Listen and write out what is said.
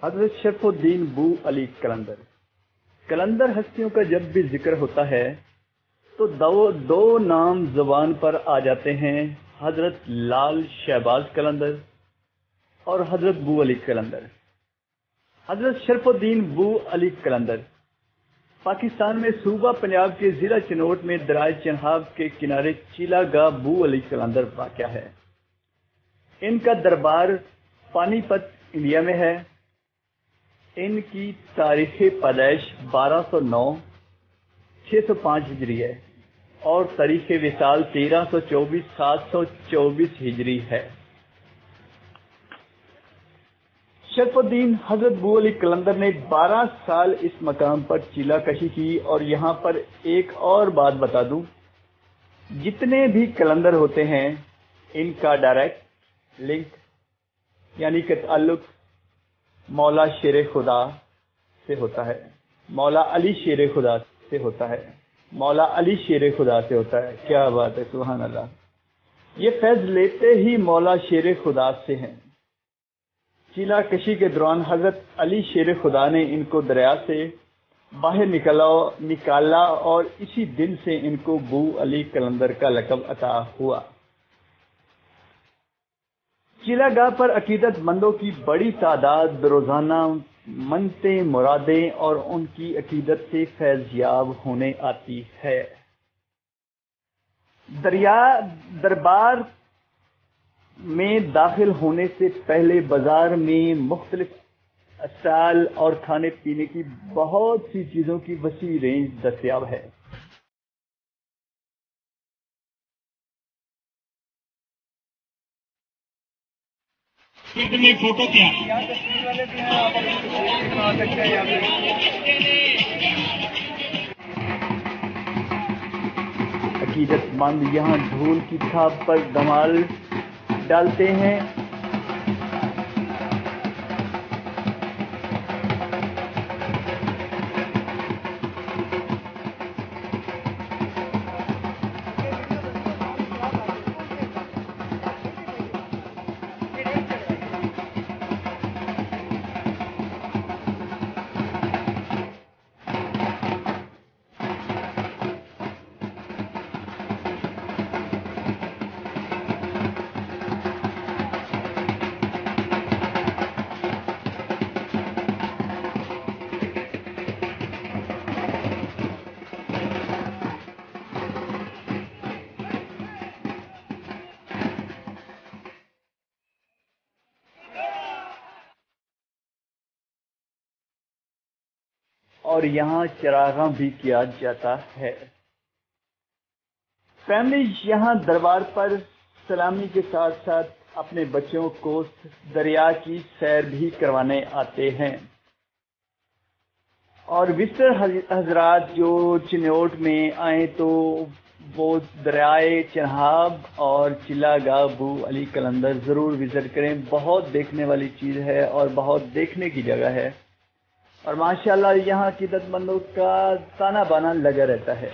حضرت شرف الدین بو علی قلندر. قلندر ہستیوں کا جب بھی ذکر ہوتا ہے تو دو نام زبان پر آ جاتے ہیں، حضرت لال شہباز قلندر اور حضرت بو علی قلندر. حضرت شرف الدین بو علی قلندر پاکستان میں صوبہ پنجاب کے ضلع چنوٹ میں دریائے چناب کے کنارے چیلا گاہ بو علی قلندر واقع ہے. ان کا دربار پانی پت انڈیا میں ہے. ان کی تاریخ پیدائش 1209 605 ہجری ہے اور تاریخ وصال 1324 724 ہجری ہے. شرف الدین حضرت بو علی قلندر نے 12 سال اس مقام پر چیلا کشی کی. اور یہاں پر ایک اور بات بتا دوں، جتنے بھی قلندر ہوتے ہیں ان کا ڈائریکٹ لنک یعنی کہ تعلق مولا شیر خدا سے ہوتا ہے، مولا علی شیر خدا سے ہوتا ہے، مولا علی شیر خدا سے ہوتا ہے. کیا بات ہے، سبحان اللہ. یہ فیض لیتے ہی مولا شیر خدا سے ہیں. چیلا کشی کے دوران حضرت علی شیر خدا نے ان کو دریا سے باہر نکالا اور اسی دن سے ان کو بو علی قلندر کا لقب عطا ہوا. چیلا گاہ پر عقیدت مندوں کی بڑی تعداد روزانہ منتیں، مرادیں اور ان کی عقیدت سے فیض یاب ہونے آتی ہے. دربار میں داخل ہونے سے پہلے بازار میں مختلف اسٹال اور کھانے پینے کی بہت سی چیزوں کی وسیع رینج دستیاب ہے. فوٹو کیا عقیدت مند یہاں ڈھول کی تھاپ پر دمال ڈالتے ہیں. اور یہاں چراغاں بھی کیا جاتا ہے. فیملی یہاں دربار پر سلامی کے ساتھ ساتھ اپنے بچوں کو دریا کی سیر بھی کروانے آتے ہیں. اور وزٹر حضرات جو چنوٹ میں آئیں تو وہ دریائے چناب اور چیلا گاہ بو علی قلندر ضرور وزٹ کریں. بہت دیکھنے والی چیز ہے اور بہت دیکھنے کی جگہ ہے. اور ماشاءاللہ یہاں عقیدت مندوں کا تانا بانا لگا رہتا ہے.